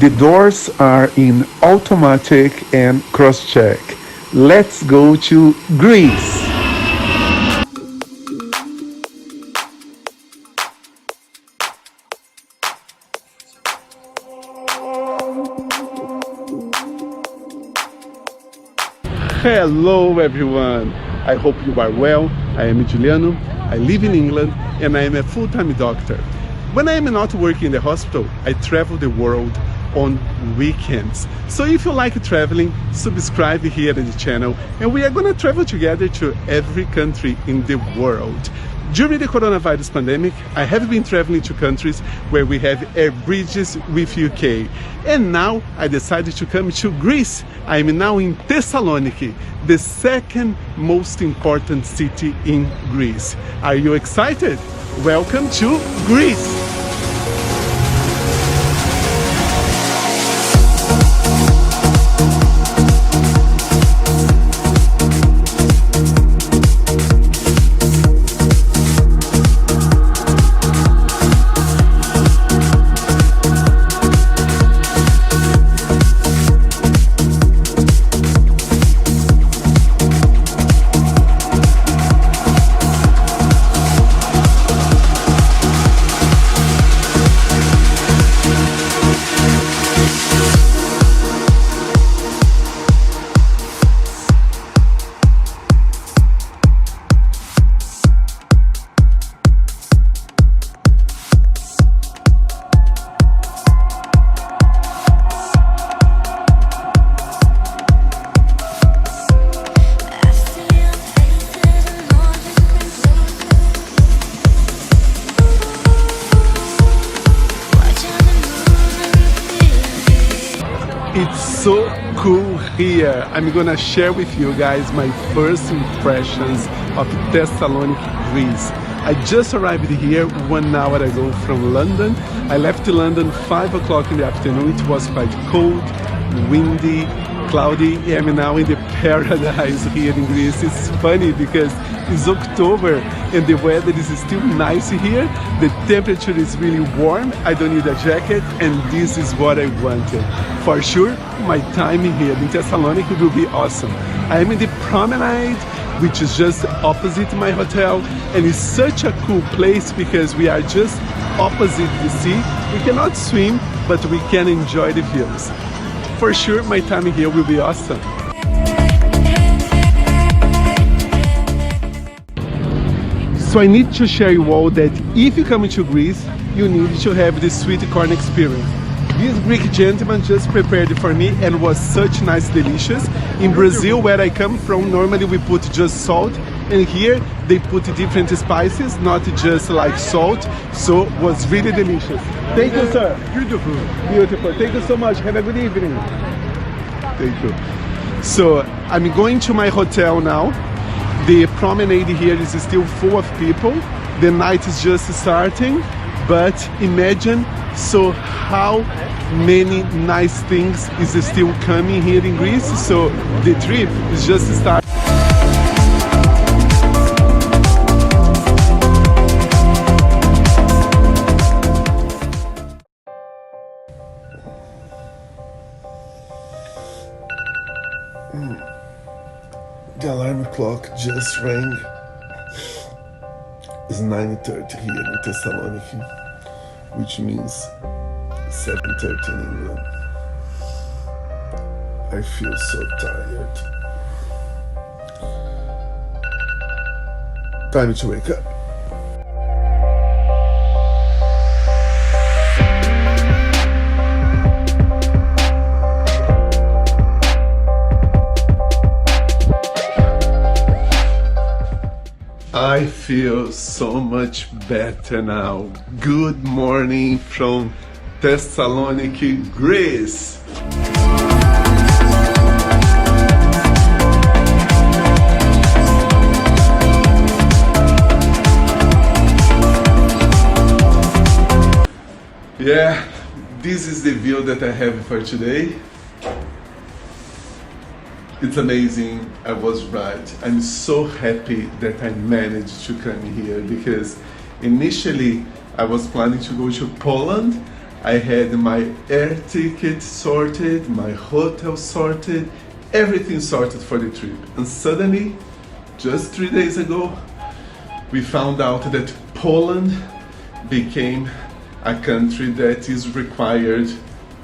The doors are in automatic and cross-check. Let's go to Greece. Hello everyone, I hope you are well. I am Juliano, I live in England and I am a full-time doctor. When I am not working in the hospital, I travel the world on weekends. So if you like traveling, subscribe here at the channel and we are gonna travel together to every country in the world. During the coronavirus pandemic, I have been traveling to countries where we have air bridges with UK. And now I decided to come to Greece. I am now in Thessaloniki, the second most important city in Greece. Are you excited? Welcome to Greece! It's so cool here. I'm gonna share with you guys my first impressions of Thessaloniki, Greece. I just arrived here 1 hour ago from London. I left London 5 o'clock in the afternoon. It was quite cold, windy, cloudy. I'm now in the paradise here in Greece. It's funny because it's October and the weather is still nice here. The temperature is really warm. I don't need a jacket and this is what I wanted. For sure, my time here in Thessaloniki will be awesome. I am in the promenade, which is just opposite my hotel, and it's such a cool place because we are just opposite the sea. We cannot swim, but we can enjoy the views. For sure, my time here will be awesome. So I need to share you all that if you come to Greece, you need to have the sweet corn experience. This Greek gentleman just prepared it for me and was such nice, delicious. In Brazil, where I come from, normally we put just salt, and here they put different spices, not just like salt, so it was really delicious. Thank you, sir. Beautiful. Beautiful. Thank you so much. Have a good evening. Thank you. So I'm going to my hotel now. The promenade here is still full of people. The night is just starting, but imagine so how many nice things is still coming here in Greece. So the trip is just starting. The alarm clock just rang. It's 9:30 here in Thessaloniki, which means 7:30 in England. I feel so tired. Time to wake up. I feel so much better now. Good morning from Thessaloniki, Greece. Yeah, this is the view that I have for today. It's amazing. I was right. I'm so happy that I managed to come here because initially I was planning to go to Poland. I had my air ticket sorted, my hotel sorted, everything sorted for the trip. And suddenly, just 3 days ago, we found out that Poland became a country that is required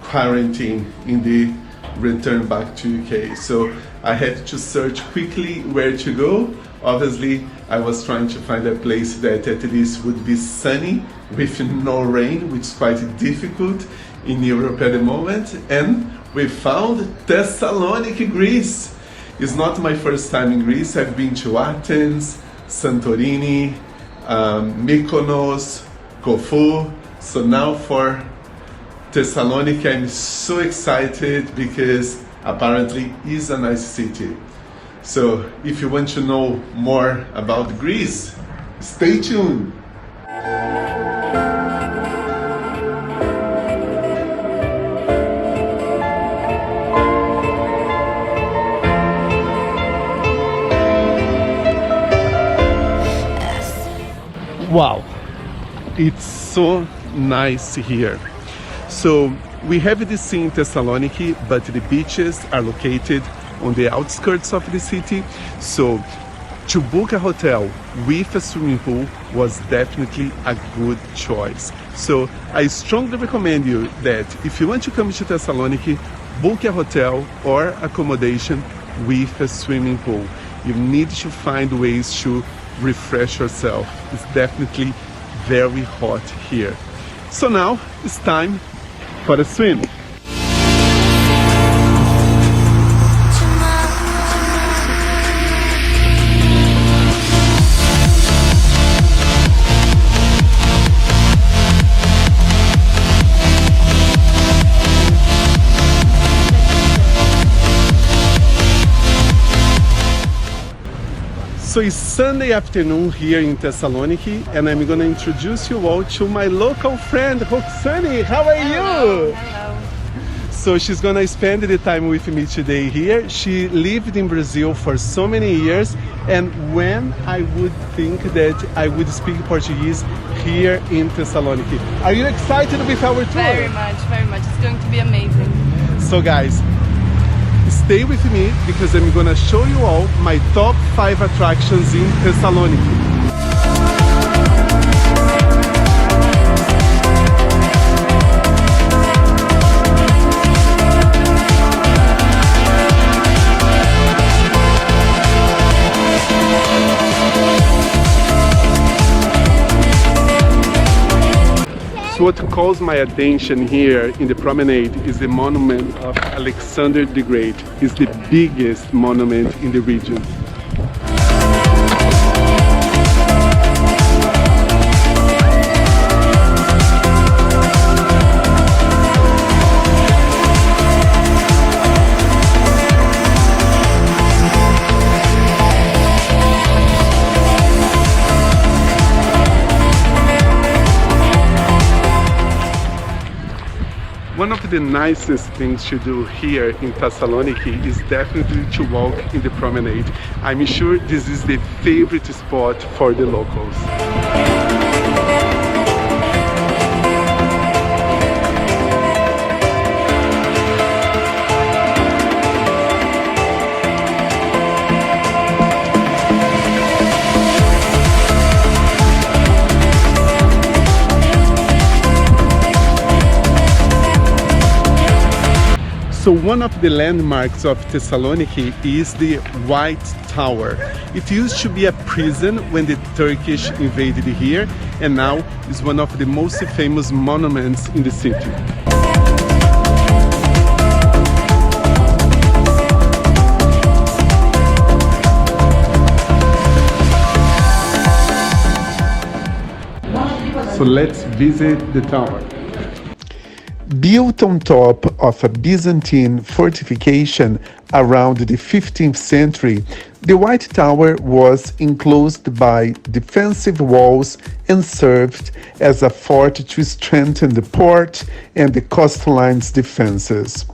quarantine in the return back to UK. So I had to search quickly where to go. Obviously, I was trying to find a place that at least would be sunny with no rain, which is quite difficult in Europe at the moment. And we found Thessaloniki, Greece. It's not my first time in Greece. I've been to Athens, Santorini, Mykonos, Corfu. So now for Thessaloniki, I'm so excited because apparently it's a nice city. So if you want to know more about Greece, stay tuned. Wow, it's so nice here. So we have the sea in Thessaloniki, but the beaches are located on the outskirts of the city. So to book a hotel with a swimming pool was definitely a good choice. So I strongly recommend you that if you want to come to Thessaloniki, book a hotel or accommodation with a swimming pool. You need to find ways to refresh yourself. It's definitely very hot here. So now it's time for a swim. So it's Sunday afternoon here in Thessaloniki, and I'm going to introduce you all to my local friend, Roxani. How are you? Hello. So she's going to spend the time with me today here. She lived in Brazil for so many years, and when I would think that I would speak Portuguese here in Thessaloniki. Are you excited with our tour? Very much, very much. It's going to be amazing. So guys, stay with me because I'm gonna show you all my top 5 attractions in Thessaloniki. So what calls my attention here in the promenade is the monument of Alexander the Great. It's the biggest monument in the region. One of the nicest things to do here in Thessaloniki is definitely to walk in the promenade. I'm sure this is the favorite spot for the locals. So one of the landmarks of Thessaloniki is the White Tower. It used to be a prison when the Turkish invaded here, and now is one of the most famous monuments in the city. So let's visit the tower. Built on top of a Byzantine fortification around the 15th century, the White Tower was enclosed by defensive walls and served as a fort to strengthen the port and the coastline's defenses.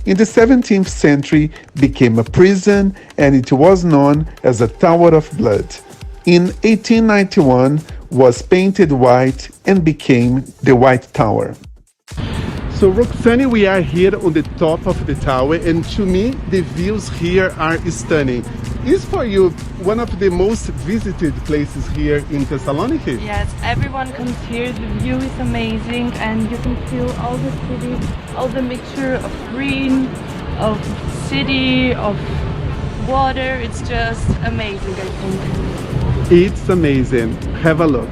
In the 17th century, it became a prison, and it was known as a Tower of Blood. In 1891, was painted white and became the White Tower. So Roxani, we are here on the top of the tower, and to me the views here are stunning. Is for you one of the most visited places here in Thessaloniki? Yes, everyone comes here. The view is amazing, and you can feel all the city, all the mixture of green, of city, of water. It's just amazing, I think. It's amazing. Have a look.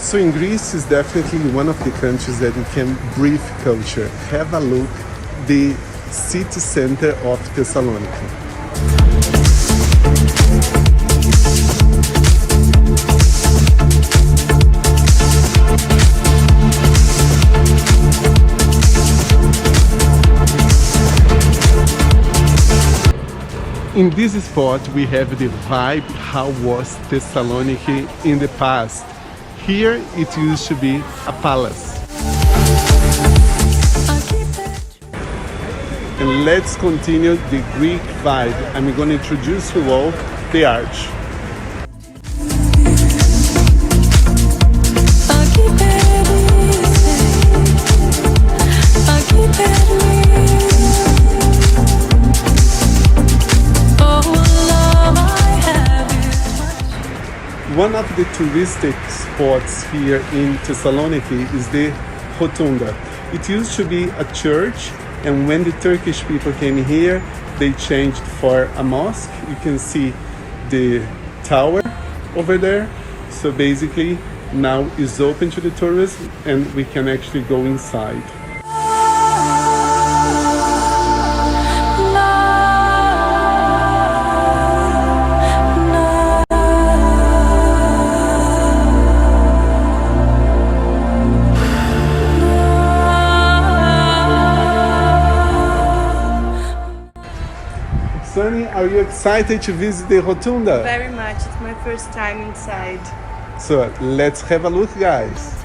So in Greece is definitely one of the countries that you can breathe culture. Have a look, the city center of Thessaloniki. In this spot we have the vibe how was Thessaloniki in the past. Here it used to be a palace. And let's continue the Greek vibe. I'm going to introduce you all the arch. One of the touristic spots here in Thessaloniki is the Rotunda. It used to be a church, and when the Turkish people came here, they changed for a mosque. You can see the tower over there. So basically now it's open to the tourists and we can actually go inside. Sunny, are you excited to visit the Rotunda? Very much. It's my first time inside. So let's have a look, guys.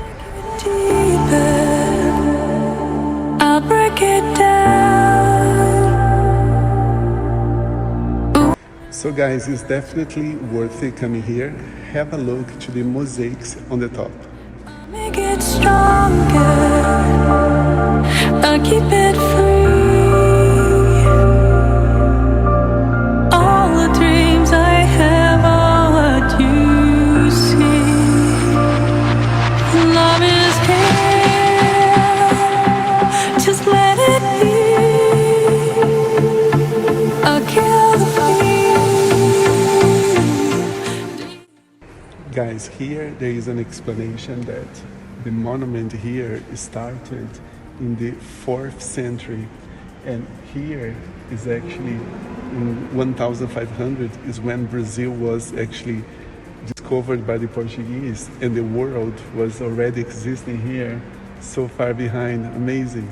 I'll break it down. So guys, it's definitely worth it coming here. Have a look to the mosaics on the top. Make it stronger. I'll keep it free. Guys, here there is an explanation that the monument here started in the 4th century, and here is actually in 1500 is when Brazil was actually discovered by the Portuguese, and the world was already existing here, so far behind. Amazing.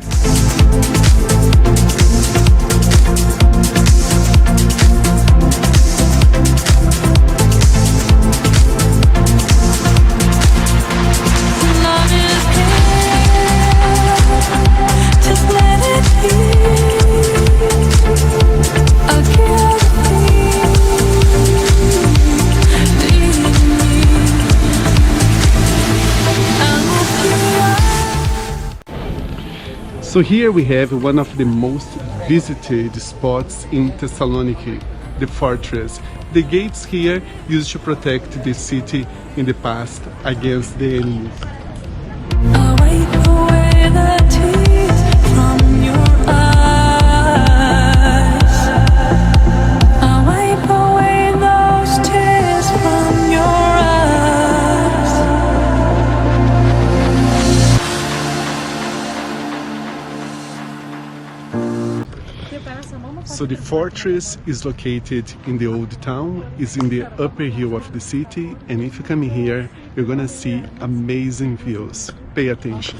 So here we have one of the most visited spots in Thessaloniki, the fortress. The gates here used to protect the city in the past against the enemies. I'll wipe away the tears from your eyes. I'll wipe away those tears from your eyes. So the fortress is located in the old town, is in the upper hill of the city, and if you come here, you're gonna see amazing views. Pay attention.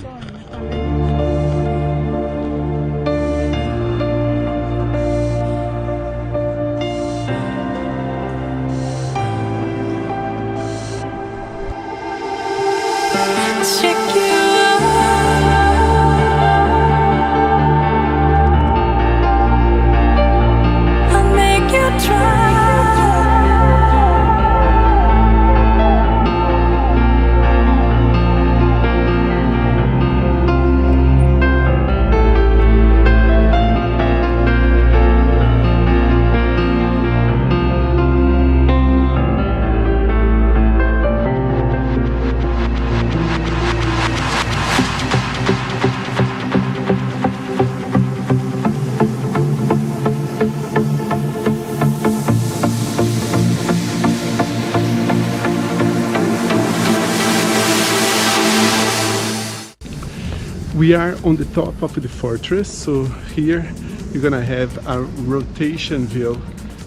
We are on the top of the fortress, so here you're gonna have a rotation view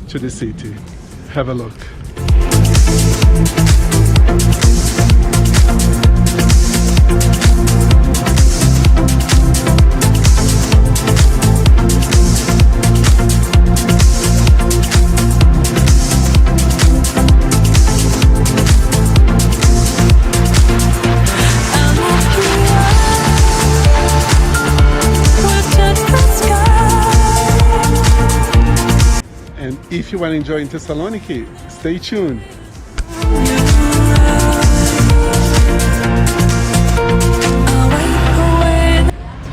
to the city. Have a look. And if you are enjoying Thessaloniki, stay tuned.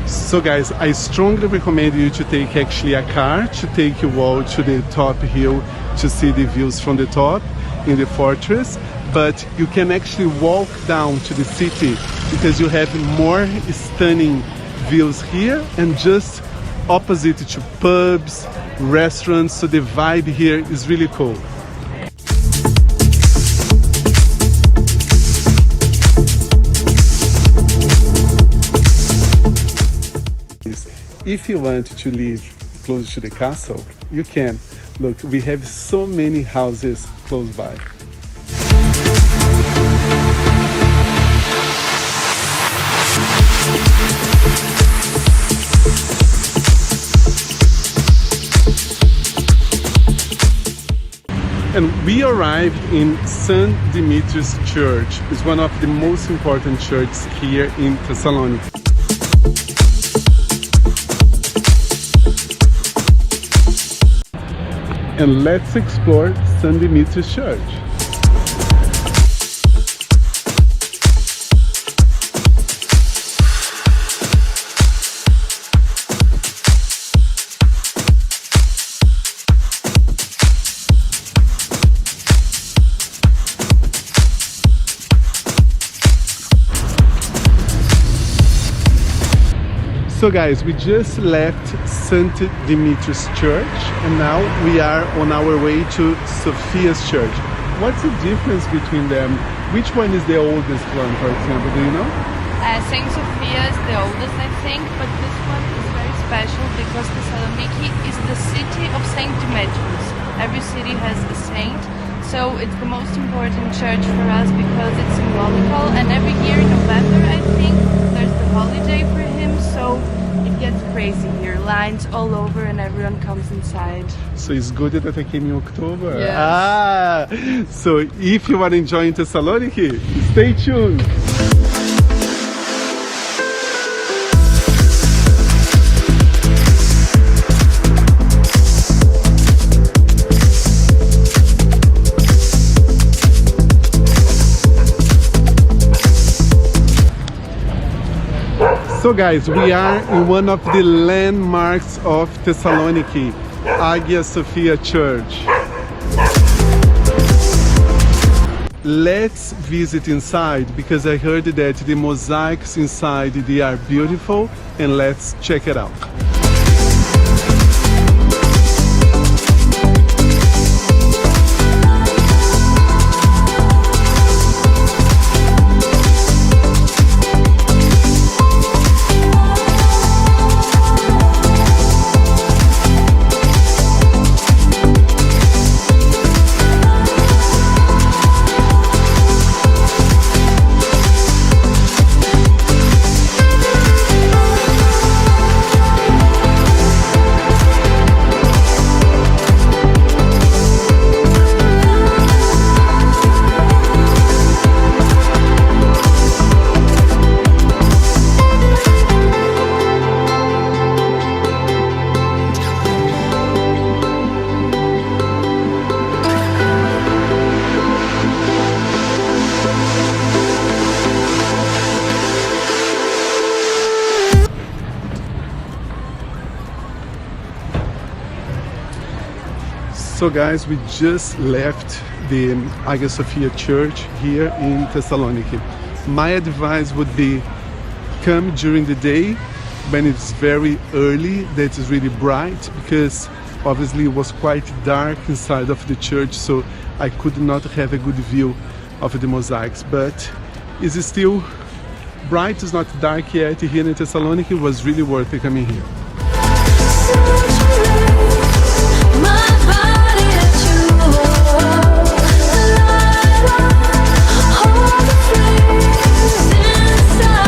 So guys, I strongly recommend you to take actually a car to take you all to the top hill to see the views from the top in the fortress, but you can actually walk down to the city because you have more stunning views here and just opposite to pubs, restaurants, so the vibe here is really cool. If you want to live close to the castle, you can. Look, we have so many houses close by. And we arrived in St. Dimitri's Church. It's one of the most important churches here in Thessaloniki. And let's explore St. Dimitri's Church. So guys, we just left St. Dimitri's Church and now we are on our way to Sophia's Church. What's the difference between them? Which one is the oldest one, for example, do you know? Saint Sophia is the oldest, I think, but this one is very special because Thessaloniki is the city of Saint Demetrius. Every city has a saint, so it's the most important church for us because it's symbolical, and every year in November, I think, there's the holiday for him, so it gets crazy here. Lines all over and everyone comes inside. So it's good that I came in October. Yes. Ah, so if you are enjoying Thessaloniki, stay tuned. So guys, we are in one of the landmarks of Thessaloniki, Hagia Sophia Church. Let's visit inside because I heard that the mosaics inside they are beautiful, and let's check it out. So guys, we just left the Hagia Sophia Church here in Thessaloniki. My advice would be come during the day when it's very early, that is really bright, because obviously it was quite dark inside of the church, so I could not have a good view of the mosaics, but it's still bright, it's not dark yet here in Thessaloniki. Was really worth it coming here. My body that you hold, the light all the flames inside.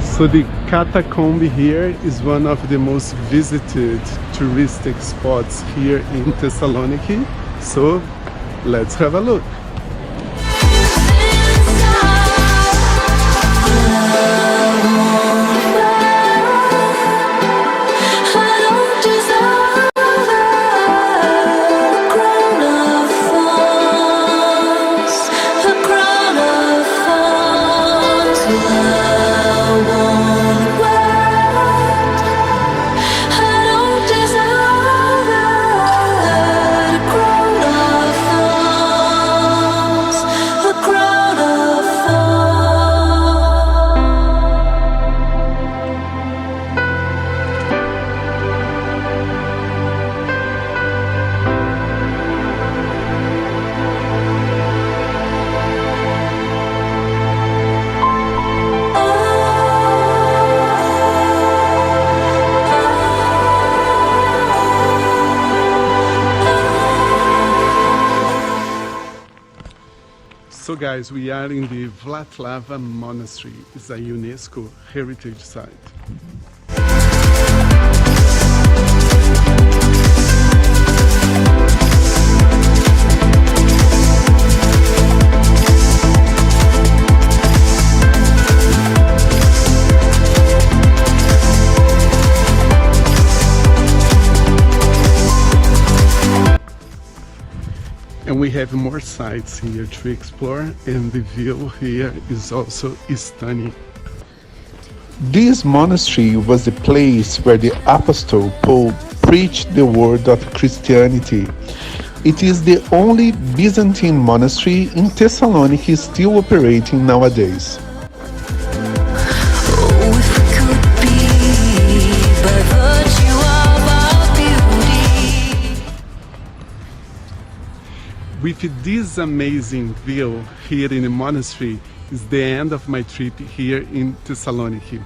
So the catacomb here is one of the most visited touristic spots here in Thessaloniki. So let's have a look. So guys, we are in the Vlatlava Monastery. It's a UNESCO heritage site. And we have more sites here to explore, and the view here is also stunning. This monastery was the place where the Apostle Paul preached the word of Christianity. It is the only Byzantine monastery in Thessaloniki still operating nowadays. With this amazing view here in the monastery is the end of my trip here in Thessaloniki.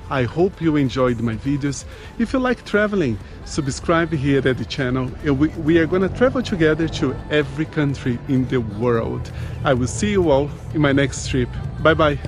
I hope you enjoyed my videos. If you like traveling, subscribe here at the channel, and we are gonna travel together to every country in the world. I will see you all in my next trip. Bye bye.